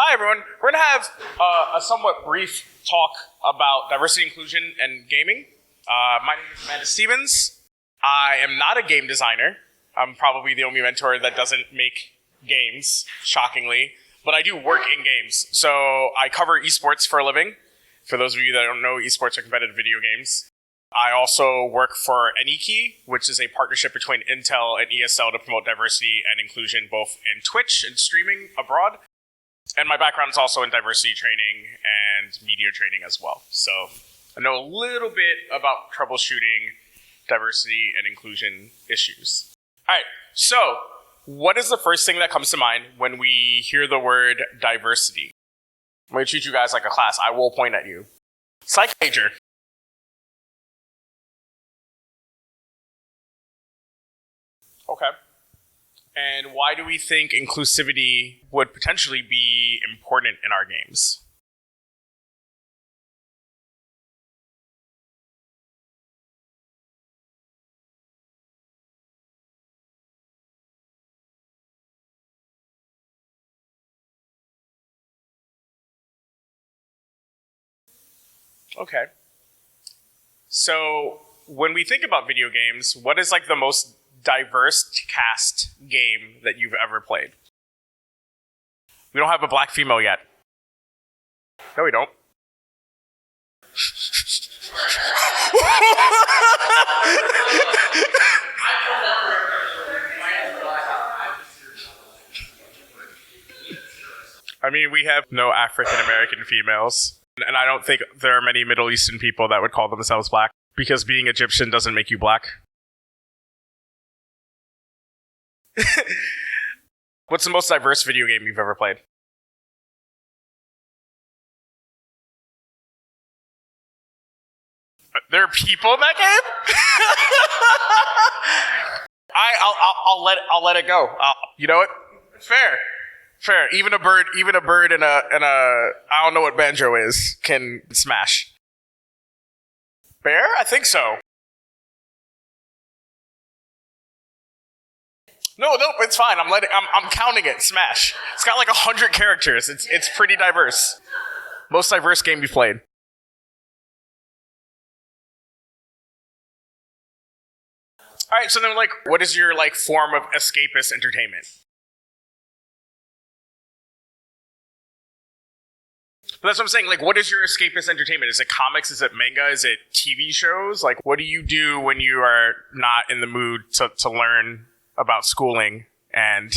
Hi, everyone. We're going to have a somewhat brief talk about diversity, inclusion, and gaming. My name is Amanda Stevens. I am not a game designer. I'm probably the only mentor that doesn't make games, shockingly. But I do work in games. So I cover esports for a living. For those of you that don't know, esports are competitive video games. I also work for Aniki, which is a partnership between Intel and ESL to promote diversity and inclusion both in Twitch and streaming abroad. And my background is also in diversity training and media training as well. So I know a little bit about troubleshooting diversity and inclusion issues. All right, so what is the first thing that comes to mind when we hear the word diversity? I'm going to treat you guys like a class. I will point at you. Psych major. Okay. And why do we think inclusivity would potentially be important in our games? Okay. So when we think about video games, what is like the most diverse cast game that you've ever played? We don't have a black female yet. No, we don't. I mean, we have no African American females. And I don't think there are many Middle Eastern people that would call themselves black, because being Egyptian doesn't make you black. What's the most diverse video game you've ever played? There are people in that game? I'll let it go. You know what? Fair. Even a bird and a I don't know what banjo is can smash. Bear? I think so. No, it's fine. I'm counting it. Smash. It's got like 100 characters. It's pretty diverse. Most diverse game you played. All right, so then like, what is your like form of escapist entertainment? But that's what I'm saying. Like, what is your escapist entertainment? Is it comics? Is it manga? Is it TV shows? Like, what do you do when you are not in the mood to learn about schooling and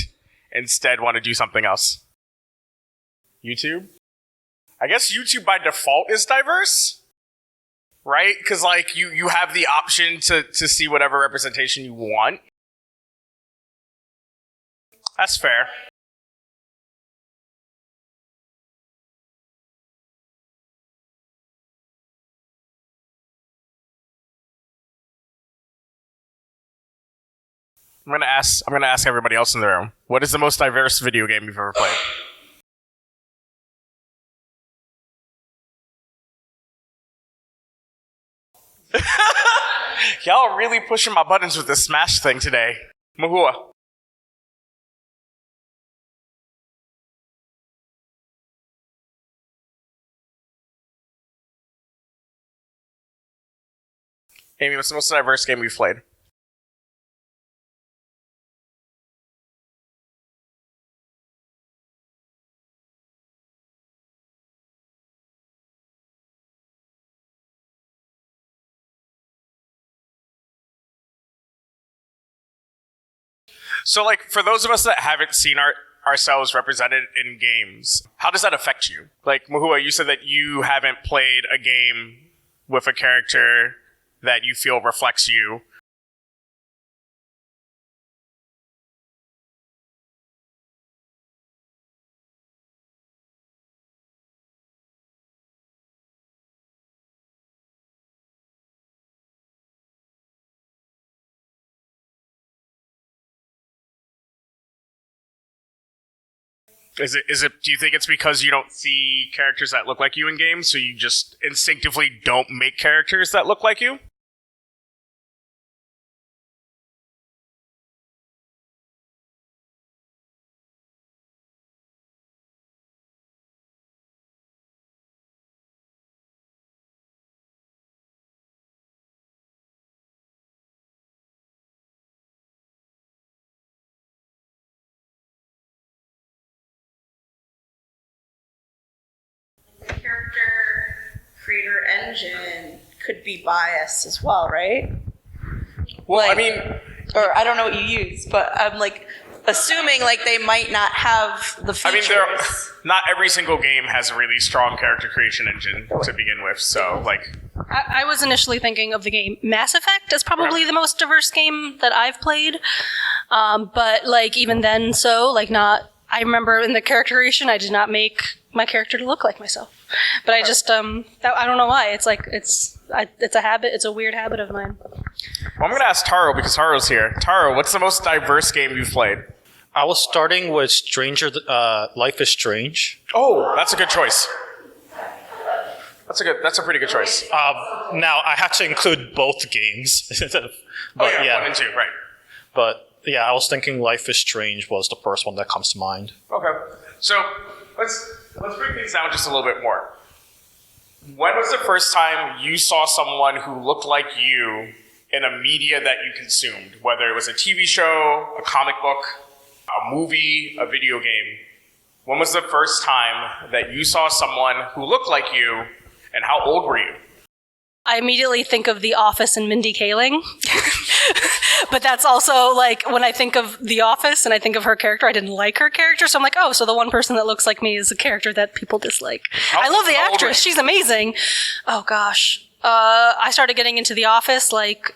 instead want to do something else? YouTube? I guess YouTube by default is diverse, right? Because like you have the option to see whatever representation you want. That's fair. I'm gonna ask everybody else in the room. What is the most diverse video game you've ever played? Y'all are really pushing my buttons with this Smash thing today. Mahua. Amy, what's the most diverse game you've played? So, like, for those of us that haven't seen ourselves represented in games, how does that affect you? Like, Mahua, you said that you haven't played a game with a character that you feel reflects you. Do you think it's because you don't see characters that look like you in games, so you just instinctively don't make characters that look like you? creator engine could be biased as well, right? Well, Like- I mean, Or I don't know what you use, but I'm like assuming like they might not have the features. not every single game has a really strong character creation engine to begin with. So, like, I was initially thinking of the game Mass Effect as probably the most diverse game that I've played. But like even then, I remember in the character creation, I did not make my character to look like myself. But I just, I don't know why. It's like, it's a habit. It's a weird habit of mine. well, I'm going to ask Taro because Taro's here. Taro, what's the most diverse game you've played? I was starting with Life is Strange. Oh, that's a good choice. That's a pretty good choice. Now, I had to include both games. But, 1 and 2, right. But yeah, I was thinking Life is Strange was the first one that comes to mind. Okay. So let's break things down just a little bit more. When was the first time you saw someone who looked like you in a media that you consumed? Whether it was a TV show, a comic book, a movie, a video game. When was the first time that you saw someone who looked like you, and how old were you? I immediately think of The Office and Mindy Kaling. But that's also like when I think of The Office and I think of her character, I didn't like her character. So I'm like, oh, so the one person that looks like me is a character that people dislike. I love the how old were actress. you? She's amazing. Oh, gosh. I started getting into The Office like,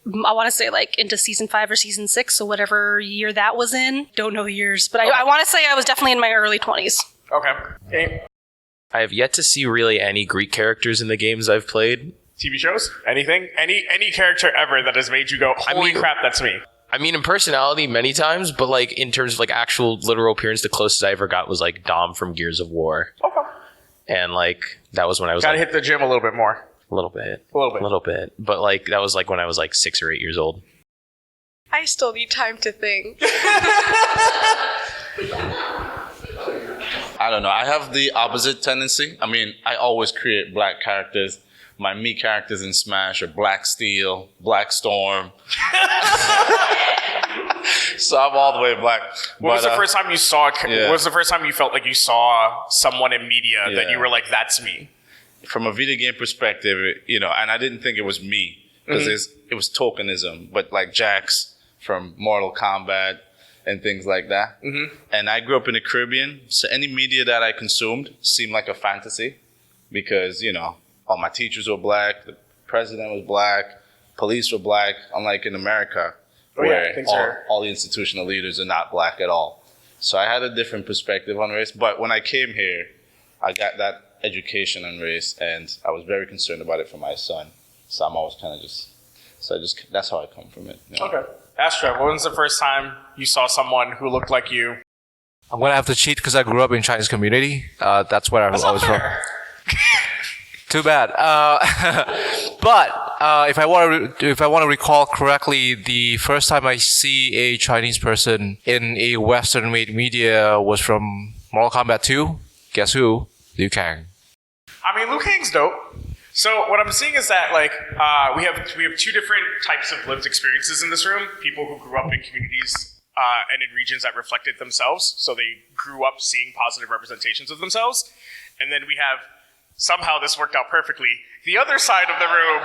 I want to say like into season 5 or season 6. So whatever year that was in. Don't know the years. But I want to say I was definitely in my early 20s. Okay. I have yet to see really any Greek characters in the games I've played. TV shows? Anything? Any character ever that has made you go, holy crap, that's me? I mean, in personality, many times, but like in terms of like actual literal appearance, the closest I ever got was like Dom from Gears of War. Okay. And like that was when I was Gotta like, hit the gym a little bit more. a little bit. A little bit. But like that was like when I was like 6 or 8 years old. I still need time to think. I don't know. I have the opposite tendency. I mean, I always create black characters. My me characters in Smash are Black Steel, Black Storm. So I'm all the way black. What was the first time you saw? yeah. What was the first time you felt like you saw someone in media that Yeah. you were like, "That's me"? From a video game perspective, and I didn't think it was me because it was tokenism, but like Jax from Mortal Kombat and things like that. Mm-hmm. And I grew up in the Caribbean, so any media that I consumed seemed like a fantasy because all my teachers were black, the president was black, police were black. Unlike in America, where all the institutional leaders are not black at all. So I had a different perspective on race. But when I came here, I got that education on race, and I was very concerned about it for my son. So I'm always kind of that's how I come from it. Okay. Astra, when was the first time you saw someone who looked like you? I'm gonna have to cheat because I grew up in Chinese community. That's where I was always from. Too bad. But if I want to recall correctly, the first time I see a Chinese person in a Western-made media was from Mortal Kombat 2. Guess who? Liu Kang. I mean, Liu Kang's dope. So what I'm seeing is that like we have two different types of lived experiences in this room. People who grew up in communities and in regions that reflected themselves, so they grew up seeing positive representations of themselves, and then we have. Somehow this worked out perfectly. The other side of the room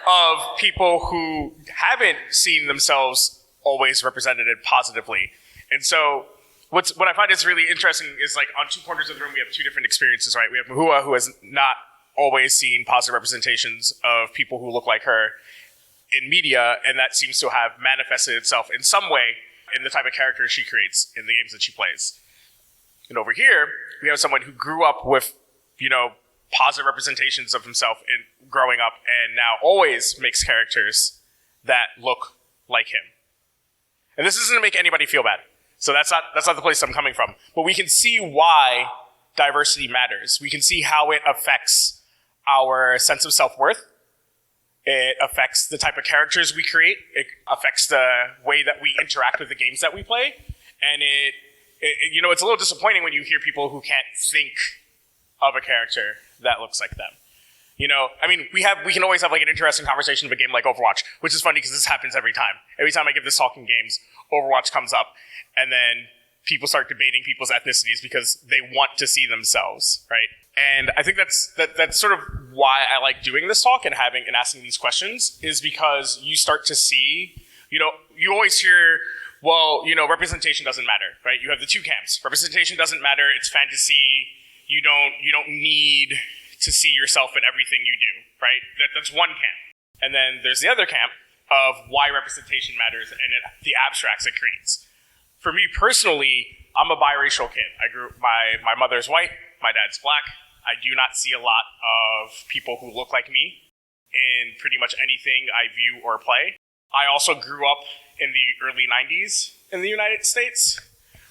of people who haven't seen themselves always represented positively. And so what I find is really interesting is like on two corners of the room, we have two different experiences, right? We have Mahua, who has not always seen positive representations of people who look like her in media, and that seems to have manifested itself in some way in the type of characters she creates in the games that she plays. And over here, we have someone who grew up with, positive representations of himself in growing up and now always makes characters that look like him. And this isn't to make anybody feel bad. So that's not the place I'm coming from. But we can see why diversity matters. We can see how it affects our sense of self-worth. It affects the type of characters we create. It affects the way that we interact with the games that we play. And it's a little disappointing when you hear people who can't think of a character that looks like them. We can always have like an interesting conversation of a game like Overwatch, which is funny because this happens every time. Every time I give this talk in games, Overwatch comes up, and then people start debating people's ethnicities because they want to see themselves, right? And I think that's sort of why I like doing this talk and asking these questions, is because you start to see, you always hear, well, representation doesn't matter, right? You have the two camps. Representation doesn't matter. It's fantasy. You don't need to see yourself in everything you do, right? That's one camp. And then there's the other camp of why representation matters and the abstracts it creates. For me personally, I'm a biracial kid. My mother's white, my dad's black. I do not see a lot of people who look like me in pretty much anything I view or play. I also grew up in the early 90s in the United States,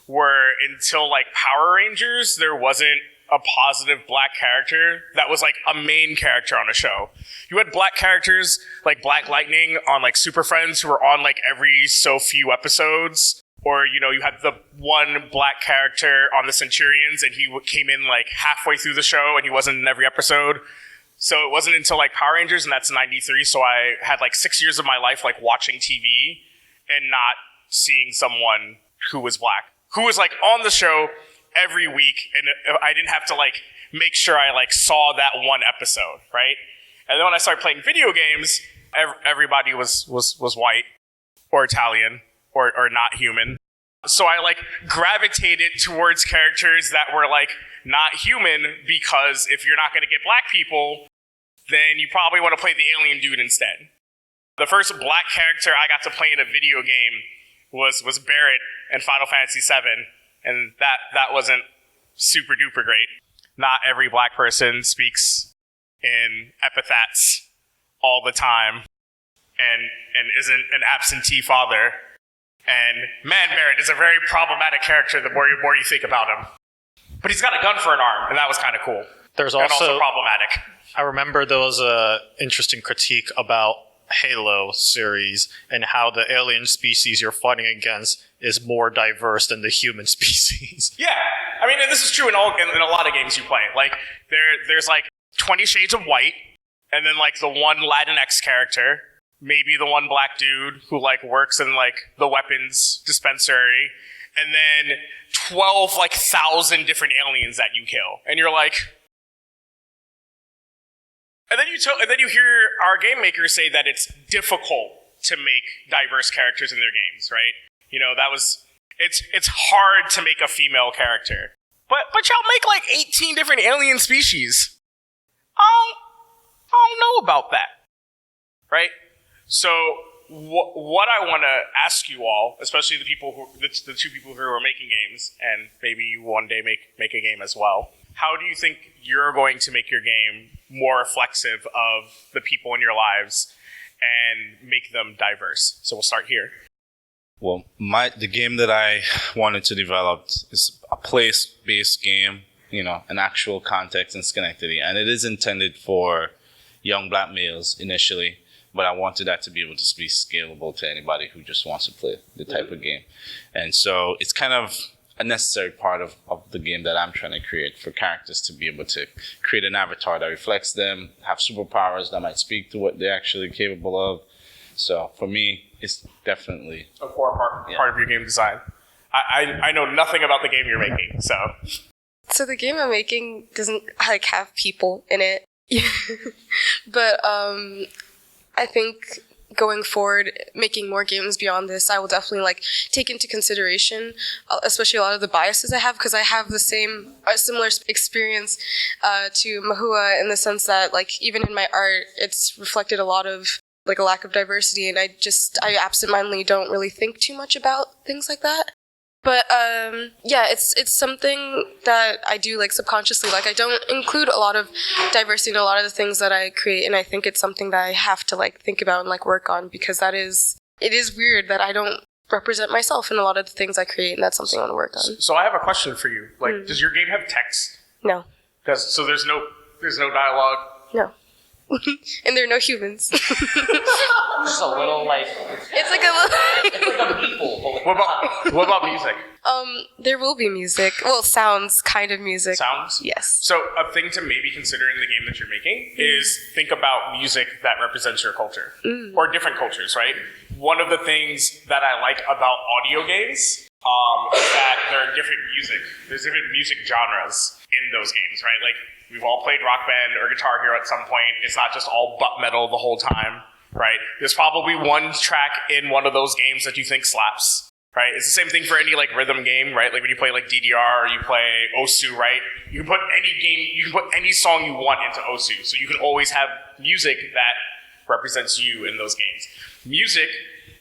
where until like Power Rangers, there wasn't a positive black character that was like a main character on a show. You had black characters like Black Lightning on like Super Friends who were on like every so few episodes. Or, you had the one black character on the Centurions and he came in like halfway through the show and he wasn't in every episode. So it wasn't until like Power Rangers, and that's 93. So I had like 6 years of my life like watching TV and not seeing someone who was black, who was like on the show every week. And I didn't have to like make sure I like saw that one episode, right? And then when I started playing video games, everybody was white or Italian. Or not human. So I like gravitated towards characters that were like not human, because if you're not going to get black people, then you probably want to play the alien dude instead. The first black character I got to play in a video game was Barrett in Final Fantasy VII, and that wasn't super duper great. Not every black person speaks in epithets all the time and isn't an absentee father. And man, Barrett is a very problematic character the more you think about him. But he's got a gun for an arm, and that was kind of cool. There's and also problematic. I remember there was a interesting critique about Halo series and how the alien species you're fighting against is more diverse than the human species. Yeah, I mean, and this is true in a lot of games you play. Like there's like 20 Shades of White, and then like the one Latinx character. Maybe the one black dude who like works in like the weapons dispensary, and then 12 like 1,000 different aliens that you kill, and you're like, and then you hear our game makers say that it's difficult to make diverse characters in their games, right? It's hard to make a female character, but y'all make like 18 different alien species. I don't know about that, right? So what I want to ask you all, especially the two people who are making games, and maybe you one day make a game as well, how do you think you're going to make your game more reflexive of the people in your lives and make them diverse? So we'll start here. Well, the game that I wanted to develop is a place-based game, an actual context in Schenectady, and it is intended for young black males initially. But I wanted that to be able to be scalable to anybody who just wants to play the type of game. And so it's kind of a necessary part of the game that I'm trying to create for characters to be able to create an avatar that reflects them, have superpowers that might speak to what they're actually capable of. So for me, it's definitely a core part of your game design. I know nothing about the game you're making, so. So the game I'm making doesn't like have people in it. But I think going forward, making more games beyond this, I will definitely like take into consideration, especially a lot of the biases I have, because I have a similar experience to Mahua in the sense that like even in my art, it's reflected a lot of like a lack of diversity, and I absentmindedly don't really think too much about things like that. But yeah, it's something that I do like subconsciously. Like I don't include a lot of diversity in a lot of the things that I create, and I think it's something that I have to like think about and like work on, because it is weird that I don't represent myself in a lot of the things I create, and that's something I want to work on. So I have a question for you. Like, does your game have text? No. So there's no dialogue. No. And there are no humans. Just a little like It's like a little. it's like a people. But with What about music? There will be music. Well, sounds, kind of music. Sounds? Yes. So a thing to maybe consider in the game that you're making is think about music that represents your culture or different cultures, right? One of the things that I like about audio games is that there are different music. There's different music genres in those games, right? Like, we've all played Rock Band or Guitar Hero at some point. It's not just all butt metal the whole time, right? There's probably one track in one of those games that you think slaps, right? It's the same thing for any like rhythm game, right? Like when you play like DDR or you play Osu, right? You can put any song you want into Osu. So you can always have music that represents you in those games. Music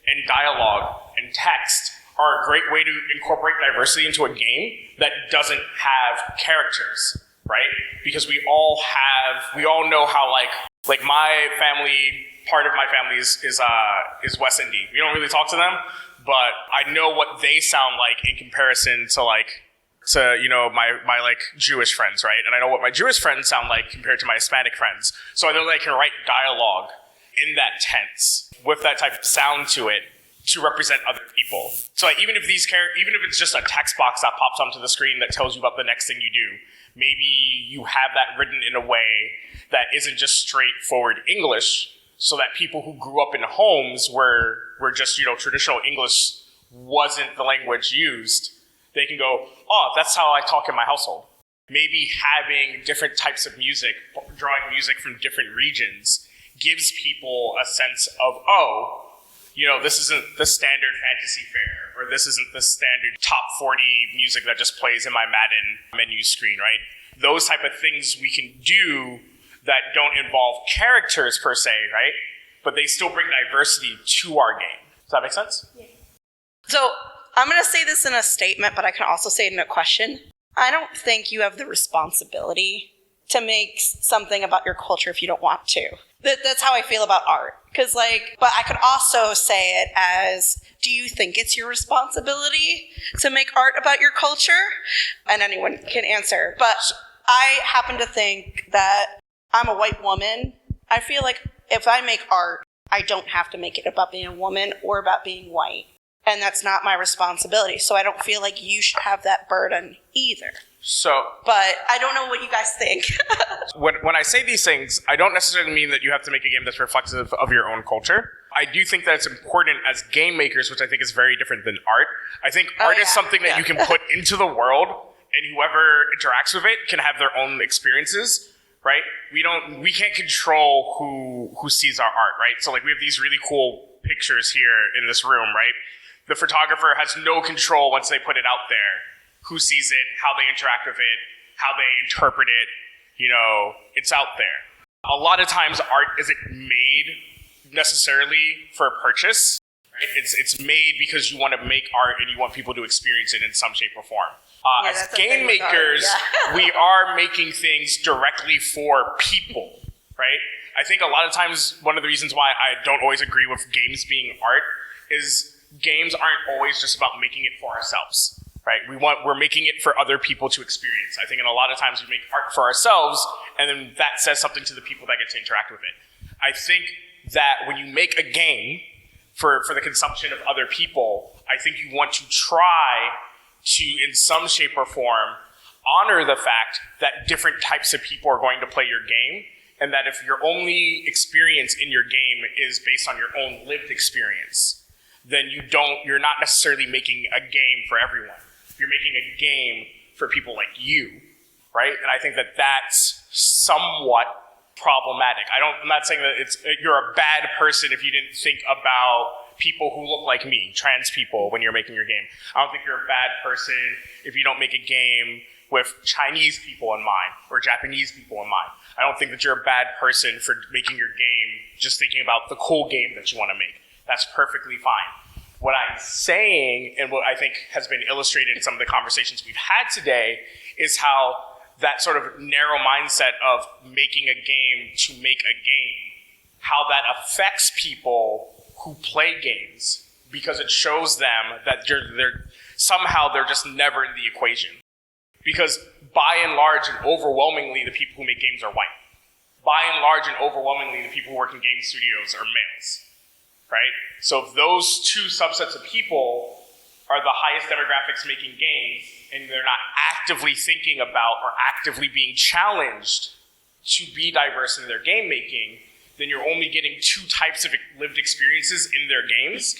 and dialogue and text are a great way to incorporate diversity into a game that doesn't have characters, right? Because we all know how like my family, part of my family is West Indian. We don't really talk to them, but I know what they sound like in comparison to my like Jewish friends, right? And I know what my Jewish friends sound like compared to my Hispanic friends. So I know that I can write dialogue in that tense with that type of sound to it to represent other people. So like, even if it's just a text box that pops onto the screen that tells you about the next thing you do, maybe you have that written in a way that isn't just straightforward English, so that people who grew up in homes where just, traditional English wasn't the language used, they can go, oh, that's how I talk in my household. Maybe having different types of music, drawing music from different regions, gives people a sense of, oh, this isn't the standard fantasy fare, or this isn't the standard top 40 music that just plays in my Madden menu screen, right? Those type of things we can do that don't involve characters per se, right? But they still bring diversity to our game. Does that make sense? Yeah. So I'm going to say this in a statement, but I can also say it in a question. I don't think you have the responsibility to make something about your culture if you don't want to. That's how I feel about art. But I could also say it as, do you think it's your responsibility to make art about your culture? And anyone can answer. But I happen to think that I'm a white woman. I feel like if I make art, I don't have to make it about being a woman or about being white. And that's not my responsibility. So I don't feel like you should have that burden either. But I don't know what you guys think. When I say these things, I don't necessarily mean that you have to make a game that's reflective of your own culture. I do think that it's important as game makers, which I think is very different than art. I think art is something that you can put into the world, and whoever interacts with it can have their own experiences, right? We can't control who sees our art, right? So like we have these really cool pictures here in this room, right? The photographer has no control once they put it out there, who sees it, how they interact with it, how they interpret it, it's out there. A lot of times art isn't made necessarily for purchase, right? It's made because you want to make art and you want people to experience it in some shape or form. As game makers, we are making things directly for people, right? I think a lot of times one of the reasons why I don't always agree with games being art is games aren't always just about making it for ourselves, right? We're making it for other people to experience. I think in a lot of times we make art for ourselves, and then that says something to the people that get to interact with it. I think that when you make a game for the consumption of other people, I think you want to try to, in some shape or form, honor the fact that different types of people are going to play your game, and that if your only experience in your game is based on your own lived experience, then you're not necessarily making a game for everyone. You're making a game for people like you, right? And I think that that's somewhat problematic. I'm not saying that you're a bad person if you didn't think about people who look like me, trans people, when you're making your game. I don't think you're a bad person if you don't make a game with Chinese people in mind or Japanese people in mind. I don't think that you're a bad person for making your game just thinking about the cool game that you want to make. That's perfectly fine. What I'm saying, and what I think has been illustrated in some of the conversations we've had today, is how that sort of narrow mindset of making a game to make a game, how that affects people who play games, because it shows them that they're just never in the equation. Because by and large and overwhelmingly, the people who make games are white. By and large and overwhelmingly, the people who work in game studios are males. Right? So if those two subsets of people are the highest demographics making games, and they're not actively thinking about or actively being challenged to be diverse in their game making, then you're only getting two types of lived experiences in their games,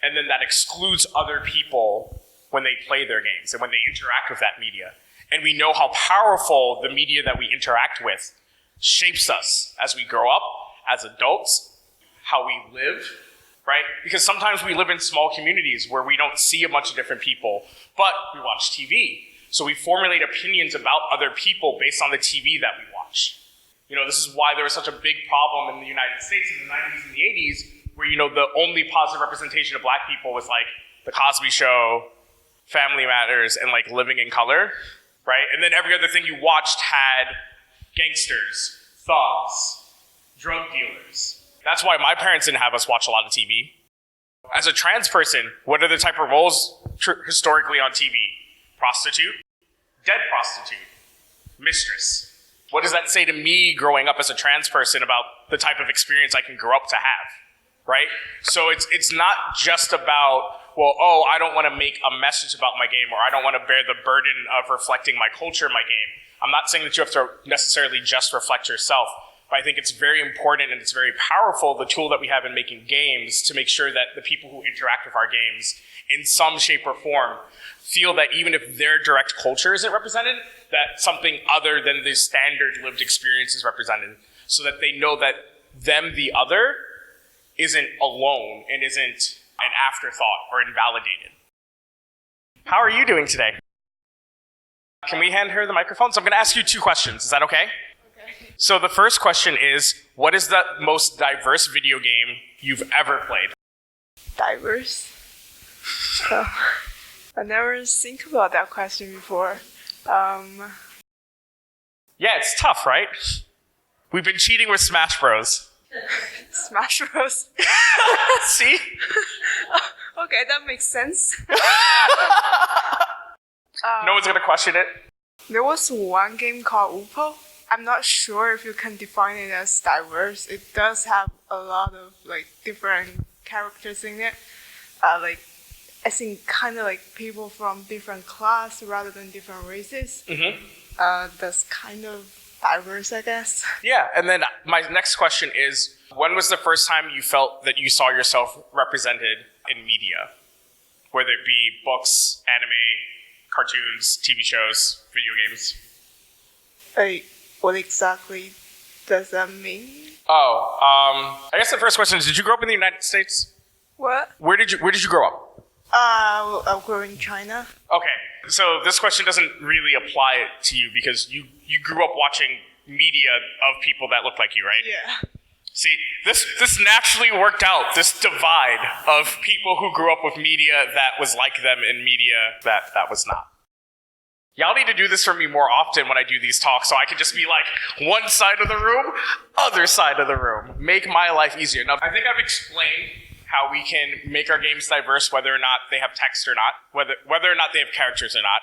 and then that excludes other people when they play their games and when they interact with that media. And we know how powerful the media that we interact with shapes us as we grow up, as adults, how we live, right? Because sometimes we live in small communities where we don't see a bunch of different people, but we watch TV. So we formulate opinions about other people based on the TV that we watch. You know, this is why there was such a big problem in the United States in the 90s and the 80s, where, you know, the only positive representation of black people was like The Cosby Show, Family Matters, and like Living in Color, right? And then every other thing you watched had gangsters, thugs, drug dealers. That's why my parents didn't have us watch a lot of TV. As a trans person, what are the type of roles historically on TV? Prostitute, dead prostitute, mistress. What does that say to me growing up as a trans person about the type of experience I can grow up to have, right? So it's not just about, well, oh, I don't want to make a message about my game, or I don't want to bear the burden of reflecting my culture in my game. I'm not saying that you have to necessarily just reflect yourself, but I think it's very important and it's very powerful, the tool that we have in making games, to make sure that the people who interact with our games in some shape or form feel that even if their direct culture isn't represented, that something other than the standard lived experience is represented, so that they know that them, the other, isn't alone and isn't an afterthought or invalidated. How are you doing today? Can we hand her the microphone? So I'm going to ask you 2 questions. Is that okay? Okay. So the first question is, what is the most diverse video game you've ever played? Diverse? I never think about that question before. Yeah, it's tough, right? We've been cheating with Smash Bros. Smash Bros. See? Okay, that makes sense. No one's gonna question it. There was one game called Upo. I'm not sure if you can define it as diverse. It does have a lot of like different characters in it. Like I think kind of like people from different class rather than different races. That's kind of diverse, I guess. Yeah, and then my next question is, when was the first time you felt that you saw yourself represented in media? Whether it be books, anime, cartoons, TV shows, video games. Like, what exactly does that mean? I guess the first question is, did you grow up in the United States? What? Where did you grow up? I grew in China. Okay, so this question doesn't really apply to you because you grew up watching media of people that look like you, right? Yeah. See, this naturally worked out, this divide of people who grew up with media that was like them and media that was not. Y'all need to do this for me more often when I do these talks, so I can just be like, one side of the room, other side of the room. Make my life easier. Now, I think I've explained how we can make our games diverse, whether or not they have text or not, whether or not they have characters or not.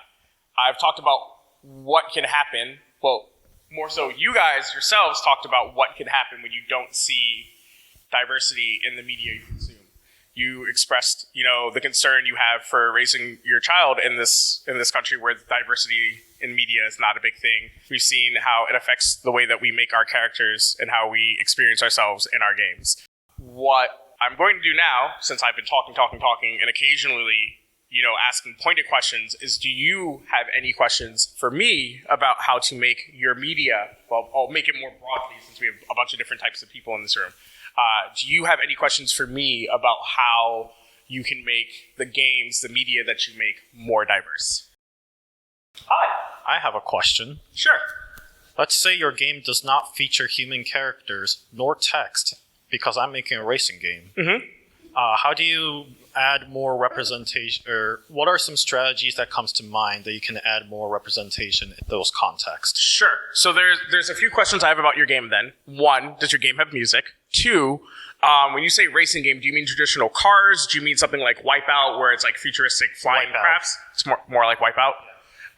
I've talked about what can happen. Well, more so, you guys yourselves talked about what can happen when you don't see diversity in the media you consume. You expressed, the concern you have for raising your child in this country where diversity in media is not a big thing. We've seen how it affects the way that we make our characters and how we experience ourselves in our games. What I'm going to do now, since I've been talking, and occasionally, asking pointed questions, is do you have any questions for me about how to make your media? Well, I'll make it more broadly since we have a bunch of different types of people in this room. Do you have any questions for me about how you can make the games, the media that you make, more diverse? Hi. I have a question. Sure. Let's say your game does not feature human characters nor text, because I'm making a racing game. Mm-hmm. How do you add more representation, or what are some strategies that comes to mind that you can add more representation in those contexts? Sure. So there's a few questions I have about your game then. 1, does your game have music? 2, when you say racing game, do you mean traditional cars? Do you mean something like Wipeout, where it's like futuristic flying crafts? It's more like Wipeout?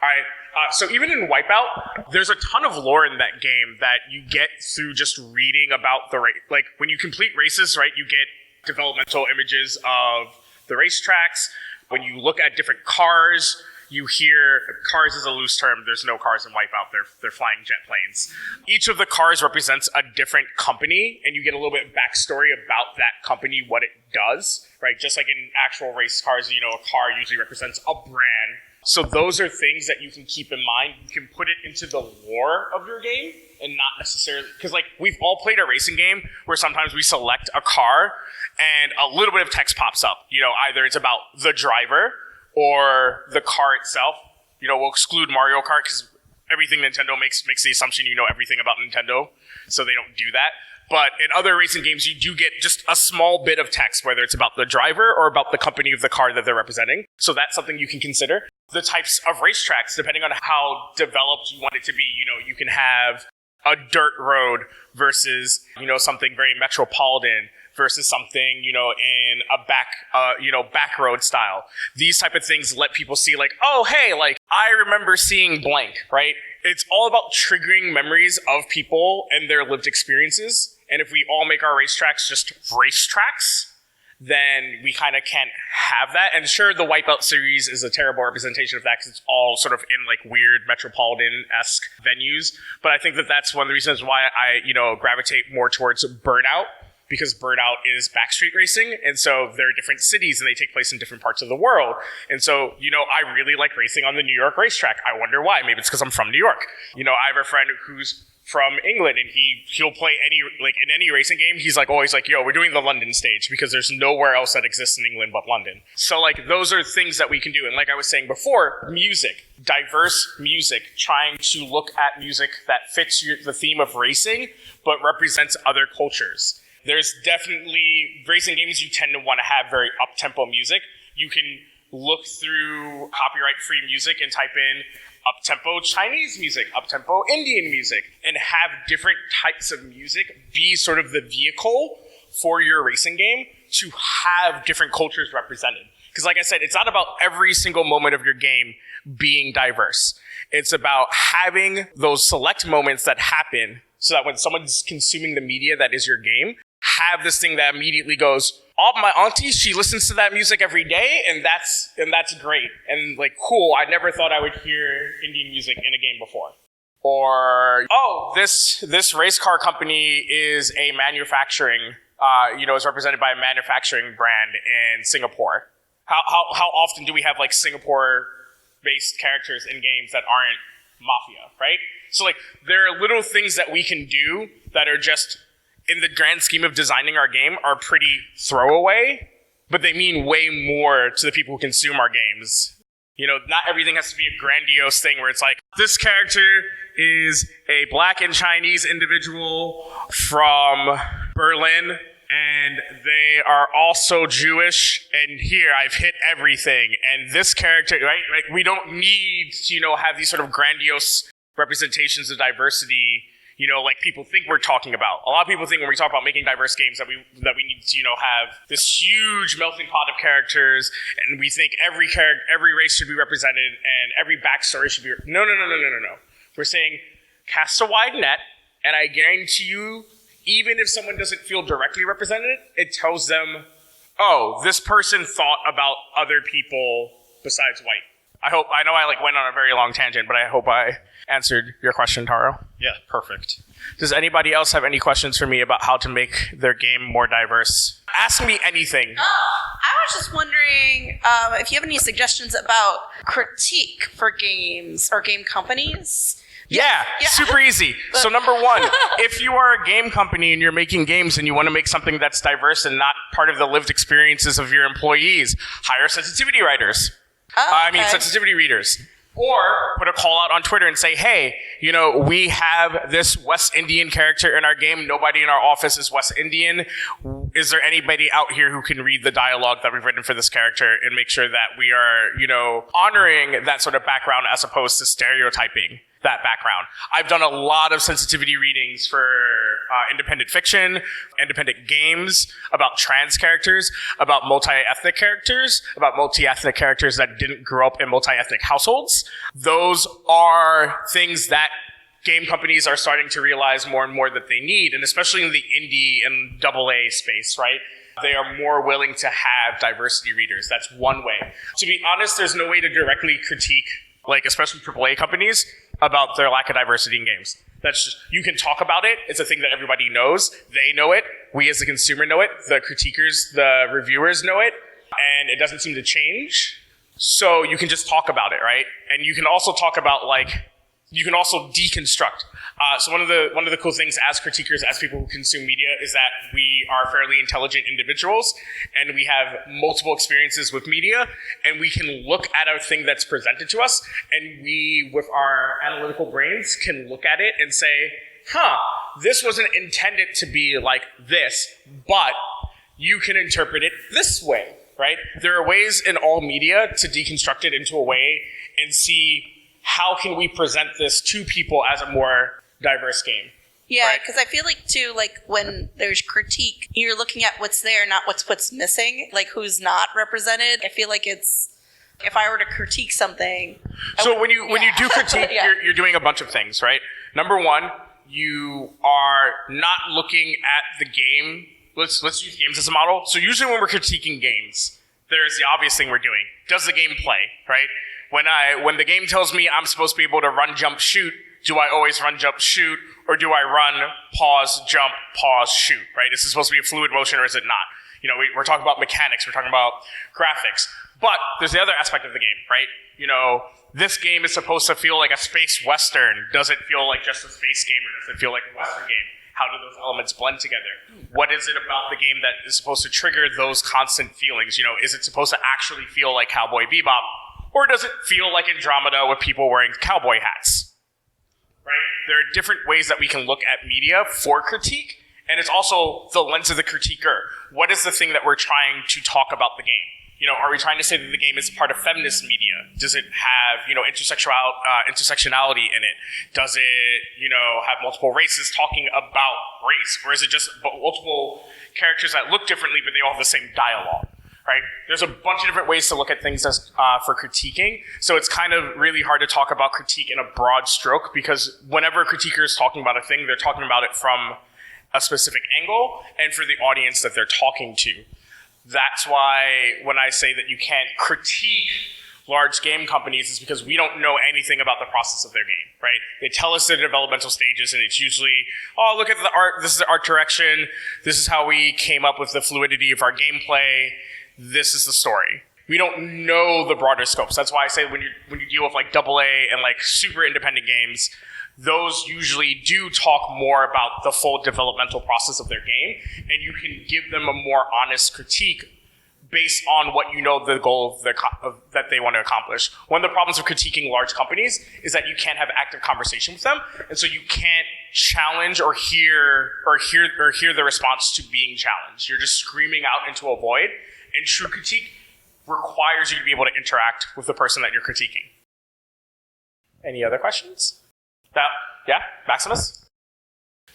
All right. So even in Wipeout, there's a ton of lore in that game that you get through just reading about the race. Like when you complete races, right, you get developmental images of the racetracks. When you look at different cars, you hear cars is a loose term. There's no cars in Wipeout. They're flying jet planes. Each of the cars represents a different company, and you get a little bit of backstory about that company, what it does, right? Just like in actual race cars, a car usually represents a brand. So those are things that you can keep in mind. You can put it into the lore of your game and not necessarily, because like we've all played a racing game where sometimes we select a car and a little bit of text pops up. Either it's about the driver or the car itself. We'll exclude Mario Kart because everything Nintendo makes the assumption you know everything about Nintendo, so they don't do that. But in other racing games, you do get just a small bit of text, whether it's about the driver or about the company of the car that they're representing. So that's something you can consider. The types of racetracks, depending on how developed you want it to be, you can have a dirt road versus, something very metropolitan versus something, in a back road style. These type of things let people see like, oh, hey, like I remember seeing blank, right? It's all about triggering memories of people and their lived experiences. And if we all make our racetracks just racetracks, then we kind of can't have that. And sure, the Wipeout series is a terrible representation of that because it's all sort of in like weird metropolitan-esque venues. But I think that that's one of the reasons why I, gravitate more towards Burnout, because Burnout is backstreet racing. And so there are different cities and they take place in different parts of the world. And so, I really like racing on the New York racetrack. I wonder why. Maybe it's because I'm from New York. I have a friend who's from England, and he'll play in any racing game. He's always like, yo, we're doing the London stage because there's nowhere else that exists in England but London. So those are things that we can do. And like I was saying before, music, diverse music, trying to look at music that fits the theme of racing, but represents other cultures. There's definitely racing games you tend to want to have very up-tempo music. You can look through copyright-free music and type in up-tempo Chinese music, up-tempo Indian music, and have different types of music be sort of the vehicle for your racing game to have different cultures represented. Because like I said, it's not about every single moment of your game being diverse. It's about having those select moments that happen so that when someone's consuming the media that is your game, have this thing that immediately goes, oh, my auntie, she listens to that music every day, and that's great. And cool, I never thought I would hear Indian music in a game before. Or, oh, this race car company is a manufacturing, is represented by a manufacturing brand in Singapore. How often do we have Singapore-based characters in games that aren't mafia, right? So there are little things that we can do that are just, in the grand scheme of designing our game, are pretty throwaway, but they mean way more to the people who consume our games. Not everything has to be a grandiose thing where it's like, this character is a Black and Chinese individual from Berlin, and they are also Jewish, and here, I've hit everything. And this character, right? We don't need to, have these sort of grandiose representations of diversity like people think we're talking about. A lot of people think when we talk about making diverse games that we need to, have this huge melting pot of characters, and we think every race should be represented and every backstory should be. No. We're saying cast a wide net, and I guarantee you, even if someone doesn't feel directly represented, it tells them, oh, this person thought about other people besides white. I know I went on a very long tangent, but I hope I answered your question, Taro. Yeah, perfect. Does anybody else have any questions for me about how to make their game more diverse? Ask me anything. I was just wondering if you have any suggestions about critique for games or game companies. Yeah, super easy. So number one, if you are a game company and you're making games and you want to make something that's diverse and not part of the lived experiences of your employees, hire sensitivity writers. Sensitivity readers. Or put a call out on Twitter and say, hey, we have this West Indian character in our game. Nobody in our office is West Indian. Is there anybody out here who can read the dialogue that we've written for this character and make sure that we are, honoring that sort of background as opposed to stereotyping that background? I've done a lot of sensitivity readings for independent fiction, independent games, about trans characters, about multi-ethnic characters, about multi-ethnic characters that didn't grow up in multi-ethnic households. Those are things that game companies are starting to realize more and more that they need, and especially in the indie and AA space, right? they are more willing to have diversity readers. That's one way. To be honest, there's no way to directly critique, like especially AAA companies, about their lack of diversity in games. That's just, you can talk about it. It's a thing that everybody knows. They know it. We as the consumer know it. The critiquers, the reviewers know it. And it doesn't seem to change. So you can just talk about it, right? And you can also talk about you can also deconstruct. So one of the cool things as critiquers, as people who consume media, is that we are fairly intelligent individuals, and we have multiple experiences with media, and we can look at a thing that's presented to us, and we, with our analytical brains, can look at it and say, this wasn't intended to be like this, but you can interpret it this way, right? There are ways in all media to deconstruct it into a way and see how can we present this to people as a more diverse game. Yeah, right? because I feel like too, like when there's critique, you're looking at what's there, not what's missing, like who's not represented. I feel like it's, if I were to critique something. So when you do critique, Yeah. you're doing a bunch of things, right? Number one, you are not looking at the game. Let's use games as a model. So usually when we're critiquing games, there's the obvious thing we're doing. Does the game play, right? When the game tells me I'm supposed to be able to run, jump, shoot, do I always run, jump, shoot, or do I run, pause, jump, pause, shoot, right? Is it supposed to be a fluid motion or is it not? You know, we're talking about mechanics, we're talking about graphics. But there's the other aspect of the game, right? You know, this game is supposed to feel like a space western. Does it feel like just a space game or does it feel like a western game? How do those elements blend together? What is it about the game that is supposed to trigger those constant feelings? You know, is it supposed to actually feel like Cowboy Bebop? Or does it feel like Andromeda with people wearing cowboy hats? Right? There are different ways that we can look at media for critique, and it's also the lens of the critiquer. What is the thing that we're trying to talk about the game? You know, are we trying to say that the game is part of feminist media? Does it have, you know, intersectionality in it? Does it, you know, have multiple races talking about race? Or is it just multiple characters that look differently, but they all have the same dialogue? Right? There's a bunch of different ways to look at things as, for critiquing. So it's kind of really hard to talk about critique in a broad stroke because whenever a critiquer is talking about a thing, they're talking about it from a specific angle and for the audience that they're talking to. That's why when I say that you can't critique large game companies is because we don't know anything about the process of their game, right? They tell us their developmental stages and it's usually, oh, look at the art, this is the art direction, this is how we came up with the fluidity of our gameplay, this is the story. We don't know the broader scopes. That's why I say when you deal with like AA and like super independent games, those usually do talk more about the full developmental process of their game, and you can give them a more honest critique based on what you know the goal that they want to accomplish. One of the problems with critiquing large companies is that you can't have active conversation with them, and so you can't challenge or hear the response to being challenged. You're just screaming out into a void, and true critique requires you to be able to interact with the person that you're critiquing. Any other questions? Yeah, Maximus?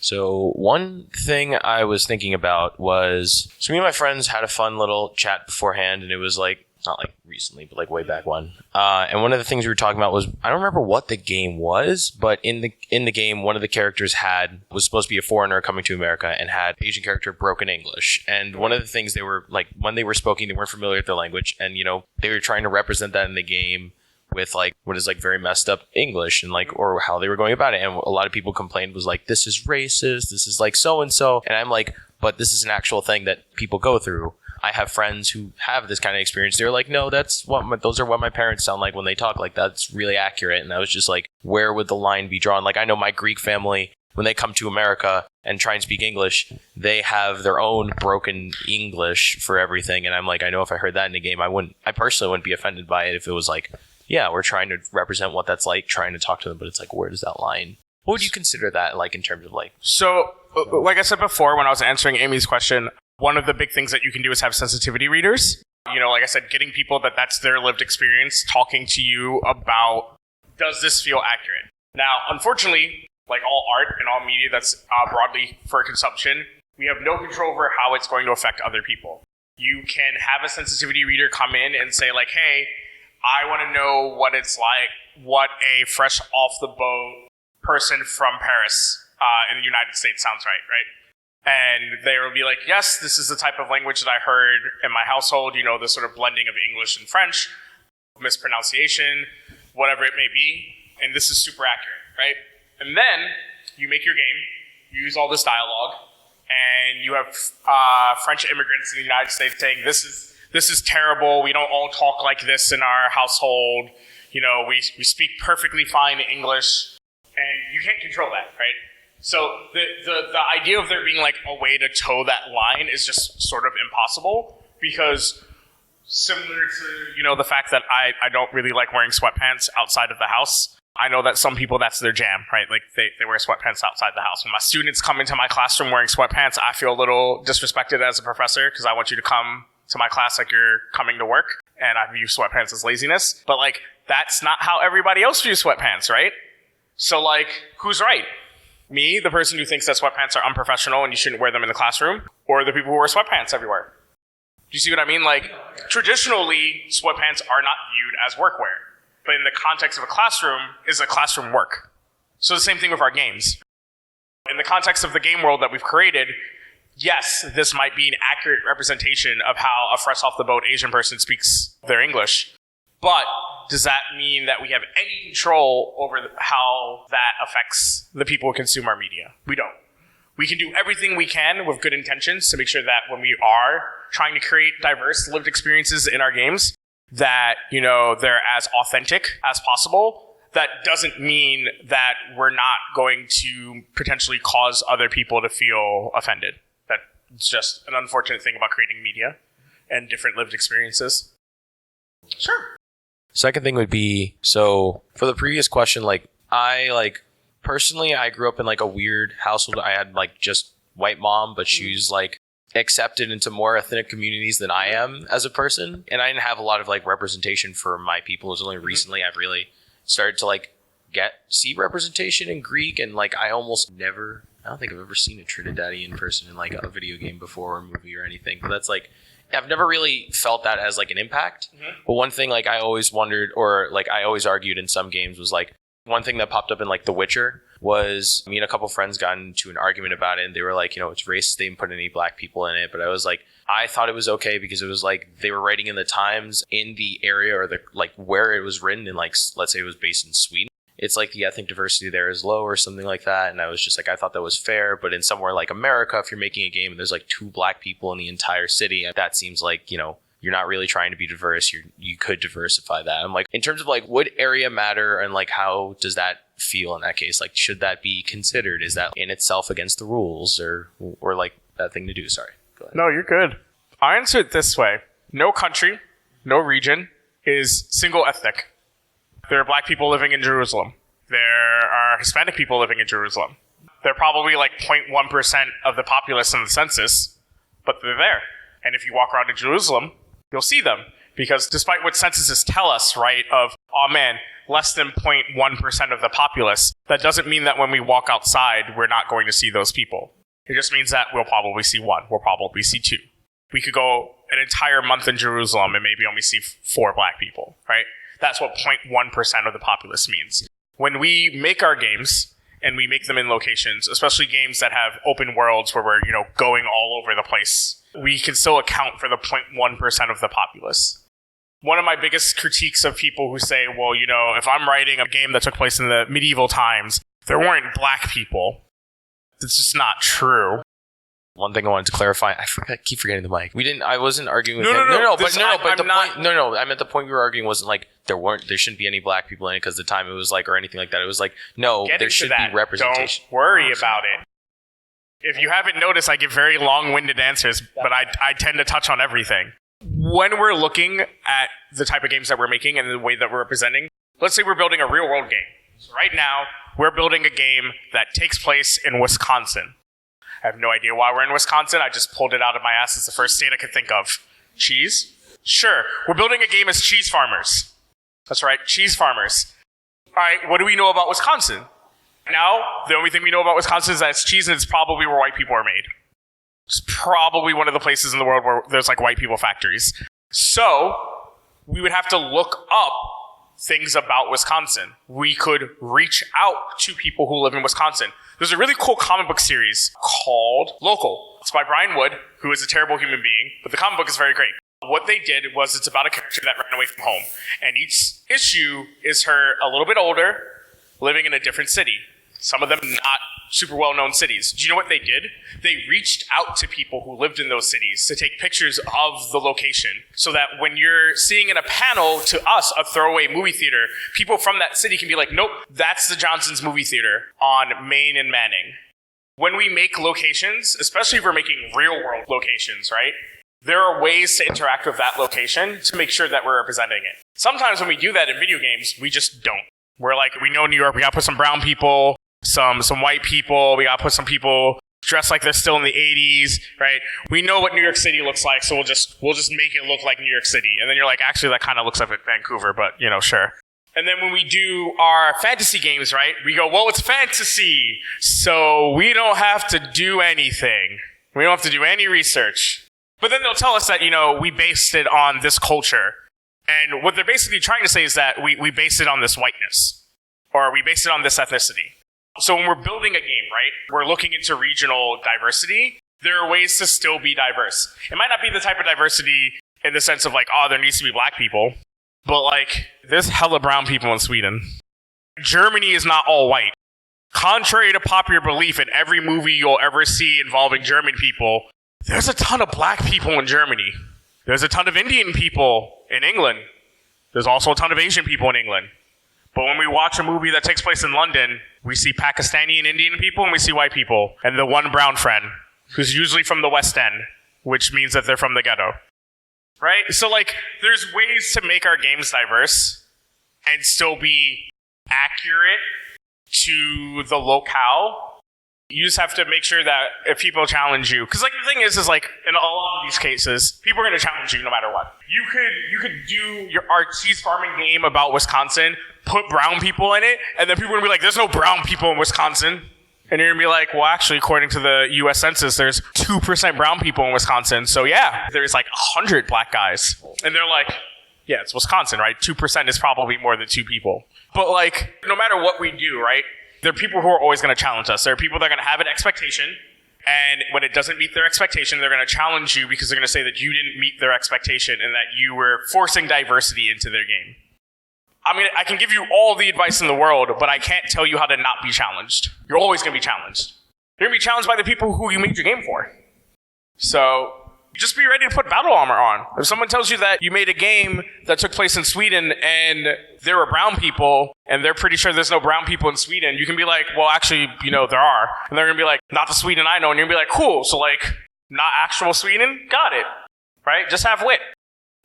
So one thing I was thinking about was, so me and my friends had a fun little chat beforehand, and it was like, not like recently, but like way back when. And one of the things we were talking about was, I don't remember what the game was, but in the game, one of the characters was supposed to be a foreigner coming to America and had Asian character broken English. And one of the things they were like, when they were speaking, they weren't familiar with the language, and you know, they were trying to represent that in the game with like what is like very messed up English and like, or how they were going about it. And a lot of people complained was like, this is racist, this is like so-and-so. And I'm like, but this is an actual thing that people go through. I have friends who have this kind of experience. They're like, no, those are what my parents sound like when they talk. Like, that's really accurate. And I was just like, where would the line be drawn? Like, I know my Greek family, when they come to America and try and speak English, they have their own broken English for everything. And I'm like, I know if I heard that in a game, I personally wouldn't be offended by it if it was like, yeah, we're trying to represent what that's like, trying to talk to them, but it's like, where does that line? What would you consider that like in terms of like? So, like I said before, when I was answering Amy's question, one of the big things that you can do is have sensitivity readers. You know, like I said, getting people that's their lived experience talking to you about, does this feel accurate? Now, unfortunately, like all art and all media that's broadly for consumption, we have no control over how it's going to affect other people. You can have a sensitivity reader come in and say like, hey, I want to know what it's like, what a fresh off the boat person from Paris in the United States sounds right? And they will be like, yes, this is the type of language that I heard in my household, you know, the sort of blending of English and French, mispronunciation, whatever it may be. And this is super accurate, right? And then you make your game, you use all this dialogue, and you have French immigrants in the United States saying, this is terrible, we don't all talk like this in our household, you know, we speak perfectly fine English, and you can't control that, right? So the idea of there being like a way to toe that line is just sort of impossible, because similar to, you know, the fact that I don't really like wearing sweatpants outside of the house, I know that some people, that's their jam, right? Like they wear sweatpants outside the house. When my students come into my classroom wearing sweatpants, I feel a little disrespected as a professor, because I want you to come to my class like you're coming to work, and I view sweatpants as laziness. But like, that's not how everybody else views sweatpants, right? So like, who's right? Me, the person who thinks that sweatpants are unprofessional and you shouldn't wear them in the classroom, or the people who wear sweatpants everywhere? Do you see what I mean? Like, traditionally, sweatpants are not viewed as workwear. But in the context of a classroom, is a classroom work. So the same thing with our games. In the context of the game world that we've created, yes, this might be an accurate representation of how a fresh off the boat Asian person speaks their English. But does that mean that we have any control over how that affects the people who consume our media? We don't. We can do everything we can with good intentions to make sure that when we are trying to create diverse lived experiences in our games, that, you know, they're as authentic as possible. That doesn't mean that we're not going to potentially cause other people to feel offended. That's just an unfortunate thing about creating media and different lived experiences. Sure. Second thing would be, so for the previous question, personally, I grew up in like a weird household. I had like just white mom, but she's like accepted into more ethnic communities than I am as a person. And I didn't have a lot of like representation for my people. It was only recently I've really started to like see representation in Greek. And like, I don't think I've ever seen a Trinidadian person in like a video game before or a movie or anything. But that's like, I've never really felt that as like an impact. But one thing like I always wondered, or like I always argued in some games, was like one thing that popped up in like The Witcher was me and a couple friends got into an argument about it, and they were like, you know, it's racist, they didn't put any black people in it. But I was like, I thought it was okay because it was like they were writing in the times in the area or the like where it was written in, like, let's say it was based in Sweden. It's like the ethnic diversity there is low or something like that. And I was just like, I thought that was fair. But in somewhere like America, if you're making a game and there's like 2 black people in the entire city, that seems like, you know, you're not really trying to be diverse. You could diversify that. I'm like, in terms of like, would area matter, and like, how does that feel in that case? Like, should that be considered? Is that in itself against the rules, or like that thing to do? Sorry. Go ahead. No, you're good. I answer it this way. No country, no region is single ethnic. There are black people living in Jerusalem. There are Hispanic people living in Jerusalem. They're probably like 0.1% of the populace in the census, but they're there. And if you walk around in Jerusalem, you'll see them. Because despite what censuses tell us, right, of, oh man, less than 0.1% of the populace, that doesn't mean that when we walk outside, we're not going to see those people. It just means that we'll probably see 1. We'll probably see 2. We could go an entire month in Jerusalem and maybe only see 4 black people, right? That's what 0.1% of the populace means. When we make our games, and we make them in locations, especially games that have open worlds where we're, you know, going all over the place, we can still account for the 0.1% of the populace. One of my biggest critiques of people who say, well, you know, if I'm writing a game that took place in the medieval times, there weren't black people. It's just not true. One thing I wanted to clarify, keep forgetting the mic. I wasn't arguing with him. I meant the point we were arguing wasn't like there shouldn't be any black people in it because the time it was like, or anything like that. It was like, no, there should be representation. Don't worry about it. If you haven't noticed, I give very long-winded answers, but I tend to touch on everything. When we're looking at the type of games that we're making and the way that we're representing, let's say we're building a real-world game. So right now, we're building a game that takes place in Wisconsin. I have no idea why we're in Wisconsin. I just pulled it out of my ass. It's the first state I could think of. Cheese? Sure. We're building a game as cheese farmers. That's right, cheese farmers. All right, what do we know about Wisconsin? Now, the only thing we know about Wisconsin is that it's cheese, and it's probably where white people are made. It's probably one of the places in the world where there's like white people factories. So we would have to look up things about Wisconsin. We could reach out to people who live in Wisconsin. There's a really cool comic book series called Local. It's by Brian Wood, who is a terrible human being, but the comic book is very great. What they did was it's about a character that ran away from home, and each issue is her a little bit older, living in a different city. Some of them not super well-known cities. Do you know what they did? They reached out to people who lived in those cities to take pictures of the location so that when you're seeing in a panel to us a throwaway movie theater, people from that city can be like, nope, that's the Johnson's movie theater on Main and Manning. When we make locations, especially if we're making real-world locations, right? There are ways to interact with that location to make sure that we're representing it. Sometimes when we do that in video games, we just don't. We're like, we know New York, we gotta put some brown people, some white people, we gotta put some people dressed like they're still in the 80s, right? We know what New York City looks like, so we'll just make it look like New York City. And then you're like, actually, that kind of looks like Vancouver, but, sure. And then when we do our fantasy games, right, we go, well, it's fantasy, so we don't have to do anything. We don't have to do any research. But then they'll tell us that, we based it on this culture. And what they're basically trying to say is that we based it on this whiteness, or we based it on this ethnicity. So when we're building a game, right, we're looking into regional diversity. There are ways to still be diverse. It might not be the type of diversity in the sense of like, oh, there needs to be black people. But like, there's hella brown people in Sweden. Germany is not all white. Contrary to popular belief, in every movie you'll ever see involving German people, there's a ton of black people in Germany. There's a ton of Indian people in England. There's also a ton of Asian people in England. But when we watch a movie that takes place in London, we see Pakistani and Indian people, and we see white people, and the one brown friend, who's usually from the West End, which means that they're from the ghetto. Right? So, like, there's ways to make our games diverse and still be accurate to the locale. You just have to make sure that if people challenge you, because like the thing is like in a lot of these cases, people are going to challenge you no matter what. You could do our cheese farming game about Wisconsin, put brown people in it, and then people are going to be like, there's no brown people in Wisconsin. And you're going to be like, well, actually, according to the U.S. Census, there's 2% brown people in Wisconsin. So yeah, there's like 100 black guys. And they're like, yeah, it's Wisconsin, right? 2% is probably more than 2 people. But like, no matter what we do, right? There are people who are always going to challenge us. There are people that are going to have an expectation, and when it doesn't meet their expectation, they're going to challenge you because they're going to say that you didn't meet their expectation and that you were forcing diversity into their game. I can give you all the advice in the world, but I can't tell you how to not be challenged. You're always going to be challenged. You're going to be challenged by the people who you made your game for. So just be ready to put battle armor on. If someone tells you that you made a game that took place in Sweden and there were brown people and they're pretty sure there's no brown people in Sweden, you can be like, well, actually, there are. And they're going to be like, not the Sweden I know. And you're going to be like, cool. So like, not actual Sweden? Got it. Right? Just have wit.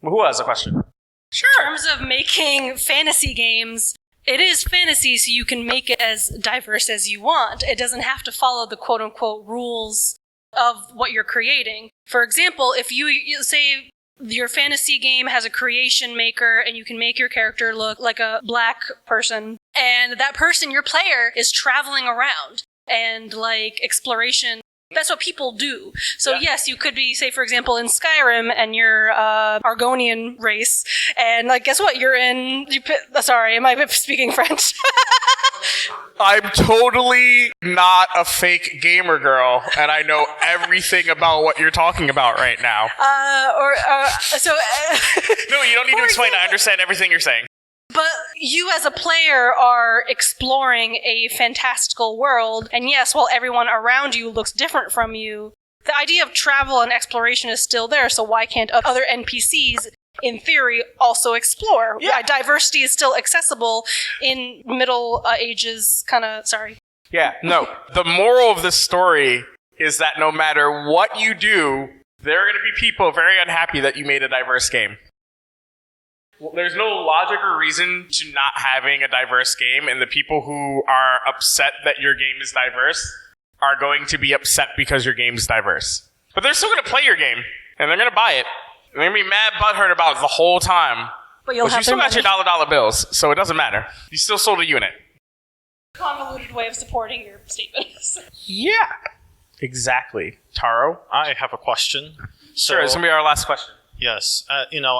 Who has a question? Sure. In terms of making fantasy games, it is fantasy, so you can make it as diverse as you want. It doesn't have to follow the quote-unquote rules of what you're creating. For example, if you say your fantasy game has a creation maker and you can make your character look like a black person, and that person, your player, is traveling around and like exploration. That's what people do. So yes, you could be, say, for example, in Skyrim, and you're Argonian race, and like, guess what? Sorry, am I speaking French? I'm totally not a fake gamer girl, and I know everything about what you're talking about right now. No, you don't need to explain. I understand everything you're saying. But you as a player are exploring a fantastical world, and yes, while everyone around you looks different from you, the idea of travel and exploration is still there, so why can't other NPCs, in theory, also explore? Yeah. Diversity is still accessible in Middle Ages, Yeah, no. The moral of this story is that no matter what you do, there are going to be people very unhappy that you made a diverse game. There's no logic or reason to not having a diverse game, and the people who are upset that your game is diverse are going to be upset because your game is diverse. But they're still going to play your game, and they're going to buy it. And they're going to be mad butthurt about it the whole time. But you still got your dollar bills, so it doesn't matter. You still sold a unit. Convoluted way of supporting your statements. Yeah, exactly. Taro? I have a question. Sure, it's going to be our last question. Yes.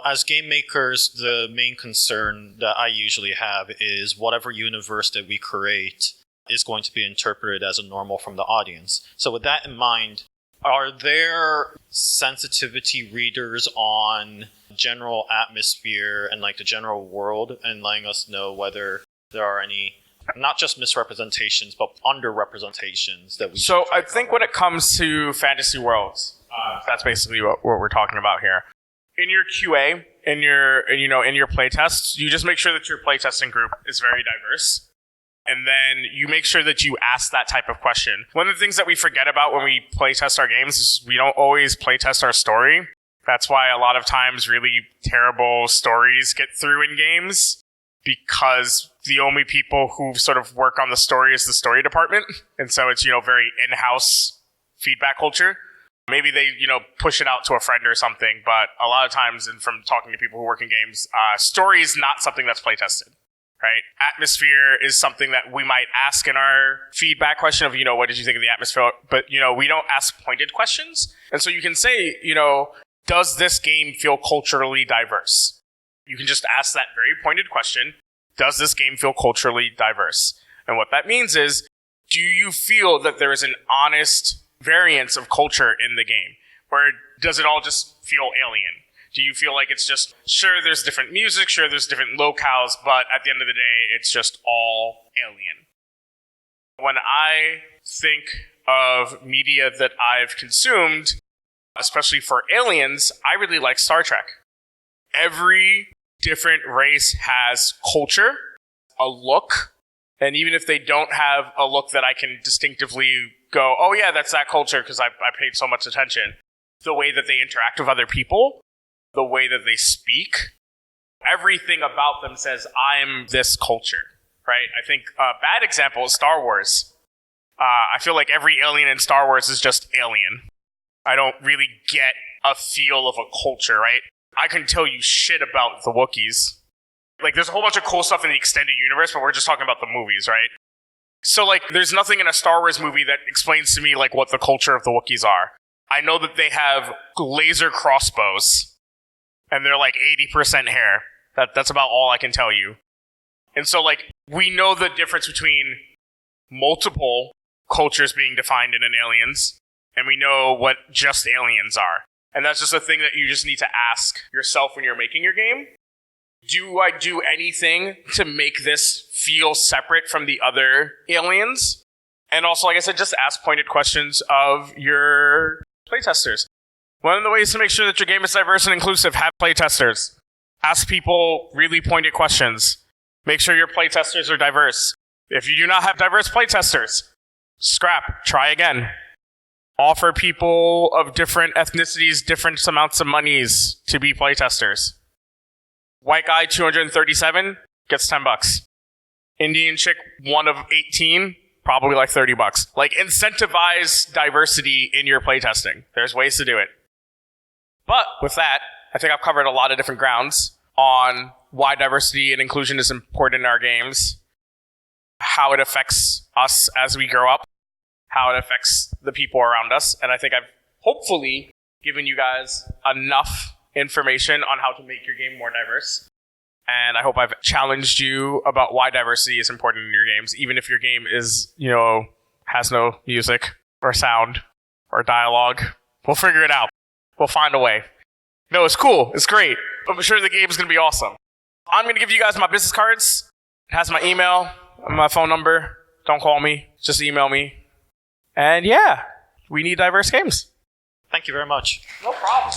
As game makers, the main concern that I usually have is whatever universe that we create is going to be interpreted as a normal from the audience. So with that in mind, are there sensitivity readers on general atmosphere and like the general world and letting us know whether there are any not just misrepresentations but underrepresentations that we So I think when it comes to fantasy worlds, that's basically what we're talking about here. In your QA, in your playtests, you just make sure that your playtesting group is very diverse. And then you make sure that you ask that type of question. One of the things that we forget about when we playtest our games is we don't always playtest our story. That's why a lot of times really terrible stories get through in games, because the only people who sort of work on the story is the story department. And so it's, very in-house feedback culture. Maybe they, push it out to a friend or something, but a lot of times, and from talking to people who work in games, story is not something that's playtested. Right? Atmosphere is something that we might ask in our feedback question of, what did you think of the atmosphere? But, we don't ask pointed questions. And so you can say, does this game feel culturally diverse? You can just ask that very pointed question. Does this game feel culturally diverse? And what that means is, do you feel that there is an honest variance of culture in the game? Or does it all just feel alien? Do you feel like it's just, sure, there's different music, sure, there's different locales, but at the end of the day, it's just all alien? When I think of media that I've consumed, especially for aliens, I really like Star Trek. Every different race has culture, a look, and even if they don't have a look that I can distinctively go, oh yeah, that's that culture because I paid so much attention, the way that they interact with other people, the way that they speak, everything about them says, I'm this culture, right? I think a bad example is Star Wars. I feel like every alien in Star Wars is just alien. I don't really get a feel of a culture, right? I can tell you shit about the Wookiees. Like, there's a whole bunch of cool stuff in the extended universe, but we're just talking about the movies, right? So, there's nothing in a Star Wars movie that explains to me, what the culture of the Wookiees are. I know that they have laser crossbows. And they're 80% hair. That's about all I can tell you. And so, we know the difference between multiple cultures being defined in an aliens, and we know what just aliens are. And that's just a thing that you just need to ask yourself when you're making your game. Do I do anything to make this feel separate from the other aliens? And also, like I said, just ask pointed questions of your playtesters. One of the ways to make sure that your game is diverse and inclusive, have playtesters. Ask people really pointed questions. Make sure your playtesters are diverse. If you do not have diverse playtesters, scrap, try again. Offer people of different ethnicities different amounts of monies to be playtesters. White guy, 237, gets $10. Indian chick, 1 of 18, probably $30. Incentivize diversity in your playtesting. There's ways to do it. But with that, I think I've covered a lot of different grounds on why diversity and inclusion is important in our games, how it affects us as we grow up, how it affects the people around us. And I think I've hopefully given you guys enough information on how to make your game more diverse. And I hope I've challenged you about why diversity is important in your games, even if your game is, has no music or sound or dialogue. We'll figure it out. We'll find a way. No, it's cool. It's great. I'm sure the game is going to be awesome. I'm going to give you guys my business cards. It has my email, my phone number. Don't call me. Just email me. And yeah, we need diverse games. Thank you very much. No problem.